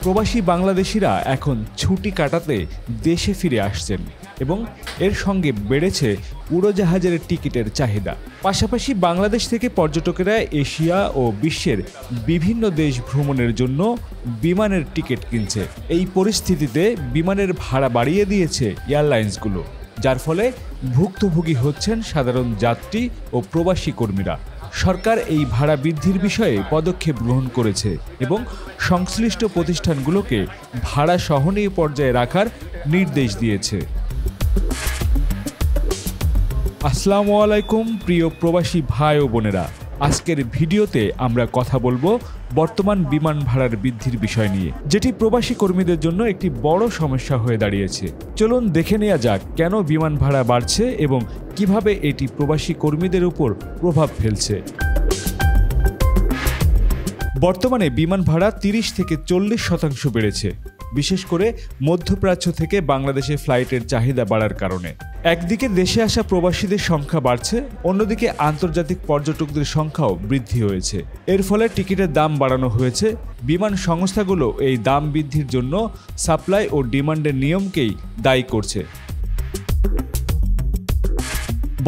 প্রবাসী বাংলাদেশিরা এখন ছুটি কাটাতে দেশে ফিরে আসছেন এবং এর সঙ্গে বেড়েছে উড়োজাহাজের টিকিটের চাহিদা। পাশাপাশি বাংলাদেশ থেকে পর্যটকেরা এশিয়া ও বিশ্বের বিভিন্ন দেশ ভ্রমণের জন্য বিমানের টিকিট কিনছে। এই পরিস্থিতিতে বিমানের ভাড়া বাড়িয়ে দিয়েছে এয়ারলাইন্সগুলো, যার ফলে ভুক্তভোগী হচ্ছেন সাধারণ যাত্রী ও প্রবাসী কর্মীরা। সরকার এই ভাড়া বৃদ্ধির বিষয়ে পদক্ষেপ গ্রহণ করেছে এবং সংশ্লিষ্ট প্রতিষ্ঠানগুলোকে ভাড়া সহনীয় পর্যায়ে রাখার নির্দেশ দিয়েছে। আসসালামু আলাইকুম প্রিয় প্রবাসী ভাই ও বোনেরা, আজকের ভিডিওতে আমরা কথা বলবো বর্তমান বিমান ভাড়ার বৃদ্ধির বিষয় নিয়ে, যেটি প্রবাসী কর্মীদের জন্য একটি বড় সমস্যা হয়ে দাঁড়িয়েছে। চলুন দেখে নেওয়া যাক কেন বিমান ভাড়া বাড়ছে এবং কিভাবে এটি প্রবাসী কর্মীদের উপর প্রভাব ফেলছে। বর্তমানে বিমান ভাড়া 30 থেকে 40% বেড়েছে, বিশেষ করে মধ্যপ্রাচ্য থেকে বাংলাদেশে ফ্লাইটের চাহিদা বাড়ার কারণে। একদিকে দেশে আসা প্রবাসীদের সংখ্যা বাড়ছে, অন্যদিকে আন্তর্জাতিক পর্যটকদের সংখ্যাও বৃদ্ধি হয়েছে। এর ফলে টিকিটের দাম বাড়ানো হয়েছে। বিমান সংস্থাগুলো এই দাম বৃদ্ধির জন্য সাপ্লাই ও ডিমান্ডের নিয়মকেই দায়ী করছে।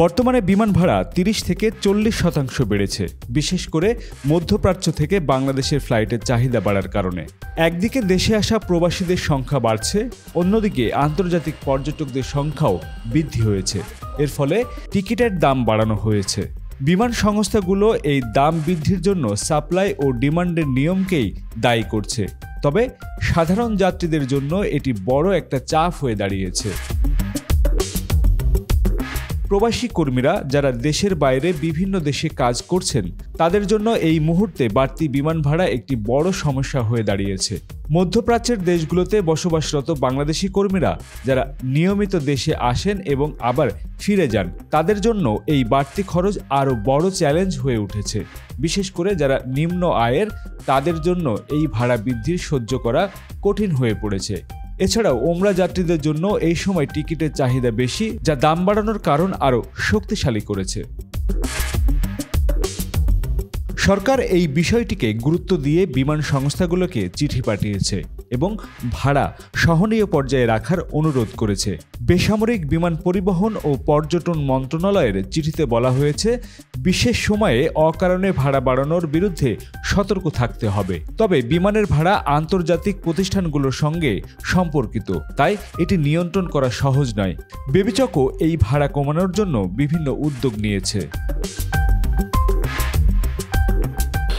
বর্তমানে বিমান ভাড়া 30 থেকে 40% বেড়েছে, বিশেষ করে মধ্যপ্রাচ্য থেকে বাংলাদেশের ফ্লাইটের চাহিদা বাড়ার কারণে। একদিকে দেশে আসা প্রবাসীদের সংখ্যা বাড়ছে, অন্যদিকে আন্তর্জাতিক পর্যটকদের সংখ্যাও বৃদ্ধি হয়েছে। এর ফলে টিকিটের দাম বাড়ানো হয়েছে। বিমান সংস্থাগুলো এই দাম বৃদ্ধির জন্য সাপ্লাই ও ডিমান্ডের নিয়মকেই দায়ী করছে। তবে সাধারণ যাত্রীদের জন্য এটি বড় একটা চাপ হয়ে দাঁড়িয়েছে। প্রবাসী কর্মীরা যারা দেশের বাইরে বিভিন্ন দেশে কাজ করছেন, তাদের জন্য এই মুহূর্তে বাড়তি বিমান ভাড়া একটি বড় সমস্যা হয়ে দাঁড়িয়েছে। মধ্যপ্রাচ্যের দেশগুলোতে বসবাসরত বাংলাদেশি কর্মীরা যারা নিয়মিত দেশে আসেন এবং আবার ফিরে যান, তাদের জন্য এই বাড়তি খরচ আরও বড় চ্যালেঞ্জ হয়ে উঠেছে। বিশেষ করে যারা নিম্ন আয়ের, তাদের জন্য এই ভাড়া বৃদ্ধি সহ্য করা কঠিন হয়ে পড়েছে। এছাড়াও ওমরা যাত্রীদের জন্য এই সময় টিকিটের চাহিদা বেশি, যা দাম বাড়ানোর কারণ আরও শক্তিশালী করেছে। সরকার এই বিষয়টিকে গুরুত্ব দিয়ে বিমান সংস্থাগুলোকে চিঠি পাঠিয়েছে এবং ভাড়া সহনীয় পর্যায়ে রাখার অনুরোধ করেছে। বেসামরিক বিমান পরিবহন ও পর্যটন মন্ত্রণালয়ের চিঠিতে বলা হয়েছে, বিশেষ সময়ে অকারণে ভাড়া বাড়ানোর বিরুদ্ধে সতর্ক থাকতে হবে। তবে বিমানের ভাড়া আন্তর্জাতিক প্রতিষ্ঠানগুলোর সঙ্গে সম্পর্কিত, তাই এটি নিয়ন্ত্রণ করা সহজ নয়। বিবেচকও এই ভাড়া কমানোর জন্য বিভিন্ন উদ্যোগ নিয়েছে।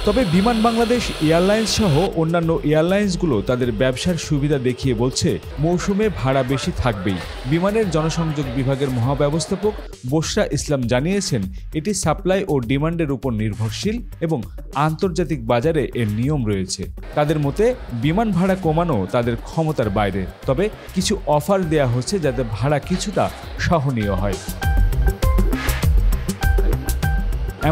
তবে বিমান বাংলাদেশ এয়ারলাইন্স সহ অন্যান্য এয়ারলাইন্সগুলো তাদের ব্যবসার সুবিধা দেখিয়ে বলছে মৌসুমে ভাড়া বেশি থাকবেই। বিমানের জনসংযোগ বিভাগের মহাব্যবস্থাপক বশরা ইসলাম জানিয়েছেন, এটি সাপ্লাই ও ডিমান্ডের উপর নির্ভরশীল এবং আন্তর্জাতিক বাজারে এর নিয়ম রয়েছে। তাদের মতে বিমান ভাড়া কমানো তাদের ক্ষমতার বাইরে, তবে কিছু অফার দেয়া হচ্ছে যাতে ভাড়া কিছুটা সহনীয় হয়।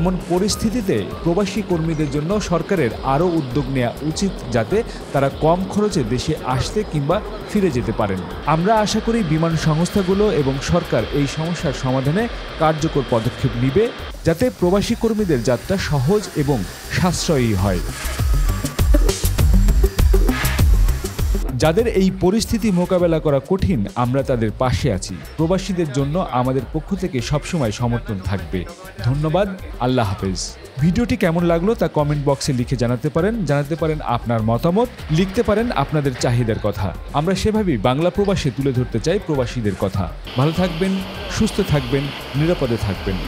এমন পরিস্থিতিতে প্রবাসী কর্মীদের জন্য সরকারের আরও উদ্যোগ নেওয়া উচিত, যাতে তারা কম খরচে দেশে আসতে কিংবা ফিরে যেতে পারেন। আমরা আশা করি বিমান সংস্থাগুলো এবং সরকার এই সমস্যার সমাধানে কার্যকর পদক্ষেপ নেবে, যাতে প্রবাসী কর্মীদের যাত্রা সহজ এবং সাশ্রয়ী হয়। যাদের এই পরিস্থিতি মোকাবেলা করা কঠিন, আমরা তাদের পাশে আছি। প্রবাসীদের জন্য আমাদের পক্ষ থেকে সবসময় সমর্থন থাকবে। ধন্যবাদ। আল্লাহ হাফেজ। ভিডিওটি কেমন লাগলো তা কমেন্ট বক্সে লিখে জানাতে পারেন আপনার মতামত, লিখতে পারেন আপনাদের চাহিদার কথা। আমরা সেভাবেই বাংলা প্রবাসে তুলে ধরতে চাই প্রবাসীদের কথা। ভালো থাকবেন, সুস্থ থাকবেন, নিরাপদে থাকবেন।